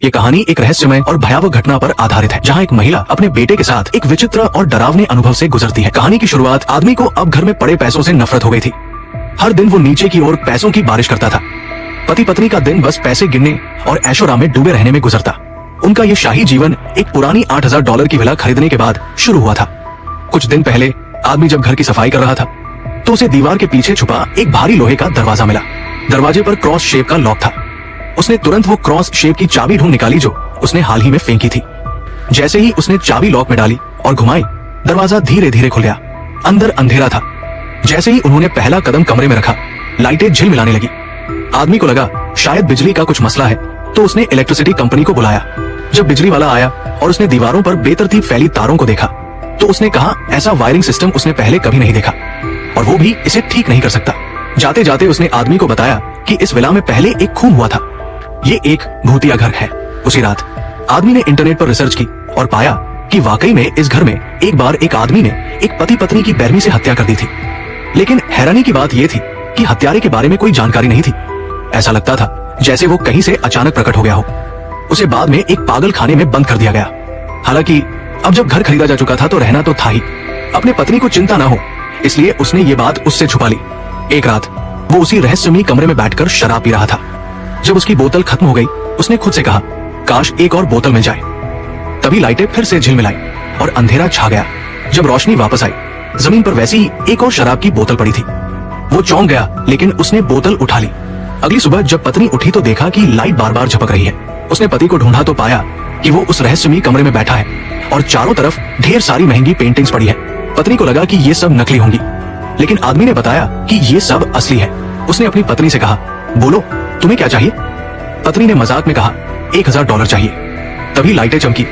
ये कहानी एक रहस्यमय और भयावह घटना पर आधारित है, जहाँ एक महिला अपने बेटे के साथ एक विचित्र और डरावने अनुभव से गुजरती है। कहानी की शुरुआत आदमी को अब घर में पड़े पैसों से नफरत हो गई थी। हर दिन वो नीचे की ओर पैसों की बारिश करता था। पति पत्नी का दिन बस पैसे गिनने और ऐशोआराम में डूबे रहने में गुजरता। उनका ये शाही जीवन एक पुरानी $8,000 की विला खरीदने के बाद शुरू हुआ था। कुछ दिन पहले आदमी जब घर की सफाई कर रहा था तो उसे दीवार के पीछे छुपा एक भारी लोहे का दरवाजा मिला। दरवाजे पर क्रॉस शेप का लॉक था। उसने तुरंत वो क्रॉस शेप की चाबी ढूंढ निकाली जो उसने हाल ही में फेंकी थी। जैसे ही उसने चाबी लॉक में डाली और घुमाई, दरवाजा धीरे धीरे खुल गया। अंदर अंधेरा था। जैसे ही उन्होंने पहला कदम कमरे में रखा, लाइटें झिलमिलाने लगी। आदमी को लगा शायद बिजली का कुछ मसला है, तो उसने इलेक्ट्रिसिटी कंपनी को बुलाया। जब बिजली वाला आया और उसने दीवारों पर बेतरतीब फैली तारों को देखा, तो उसने कहा ऐसा वायरिंग सिस्टम उसने पहले कभी नहीं देखा और वो भी इसे ठीक नहीं कर सकता। जाते जाते उसने आदमी को बताया कि इस विला में पहले एक खून हुआ था। ये एक भूतिया घर है। उसी रात आदमी ने इंटरनेट पर रिसर्च की और पाया कि वाकई में इस घर में एक बार एक आदमी ने एक पति पत्नी की बेरहमी से हत्या कर दी थी। लेकिन हैरानी की बात यह थी कि हत्यारे के बारे में कोई जानकारी नहीं थी। ऐसा लगता था जैसे वो कहीं से अचानक प्रकट हो गया हो। उसे बाद में एक पागल खाने में बंद कर दिया गया। हालांकि अब जब घर खरीदा जा चुका था तो रहना तो था ही। अपने पत्नी को चिंता ना हो, इसलिए उसने ये बात उससे छुपा ली। एक रात वो उसी रहस्यमयी कमरे में बैठकर शराब पी रहा था। जब उसकी बोतल खत्म हो गई, उसने खुद से कहा काश एक और बोतल मिल जाए। तभी लाइटें फिर से झिलमिलाई और अंधेरा छा गया। जब रोशनी वापस आई, जमीन पर वैसी ही एक और शराब की बोतल पड़ी थी। वो चौंक गया, लेकिन उसने बोतल उठा ली। अगली सुबह जब पत्नी उठी तो देखा कि लाइट बार बार झपक रही है। उसने पति को ढूंढा तो पाया कि वो उस रहस्यमयी कमरे में बैठा है और चारों तरफ ढेर सारी महंगी पेंटिंग्स पड़ी है। पत्नी को लगा कि ये सब नकली होंगी, लेकिन आदमी ने बताया कि ये सब असली है। उसने अपनी पत्नी से कहा, बोलो तुम्हें क्या चाहिए? पत्नी ने मजाक में कहा, $1,000 चाहिए। तभी लाइटें चमकी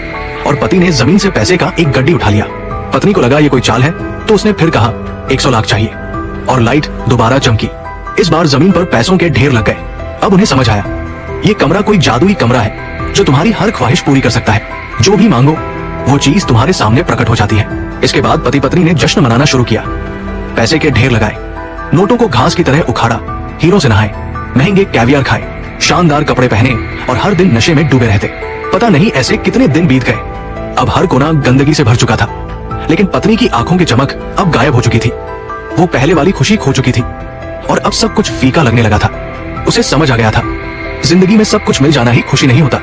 और पति ने जमीन से पैसे का एक गड्डी उठा लिया। पत्नी को लगा ये कोई चाल है, तो उसने फिर कहा 100 लाख चाहिए और लाइट दोबारा चमकी। इस बार जमीन पर पैसों के ढेर लग गए। अब उन्हें समझ आया, ये कमरा कोई जादुई कमरा है जो तुम्हारी हर ख्वाहिश पूरी कर सकता है। जो भी मांगो वो चीज तुम्हारे सामने प्रकट हो जाती है। इसके बाद पति पत्नी ने जश्न मनाना शुरू किया। पैसे के ढेर लगाए, नोटों को घास की तरह उखाड़ा, हीरो से नहाए, महंगे कैवियर खाए, शानदार कपड़े पहने और हर दिन नशे में डूबे रहते। पता नहीं ऐसे कितने दिन बीत गए। अब हर कोना गंदगी से भर चुका था, लेकिन पत्नी की आंखों की चमक अब गायब हो चुकी थी। वो पहले वाली खुशी खो चुकी थी और अब सब कुछ फीका लगने लगा था। उसे समझ आ गया था, जिंदगी में सब कुछ मिल जाना ही खुशी नहीं होता।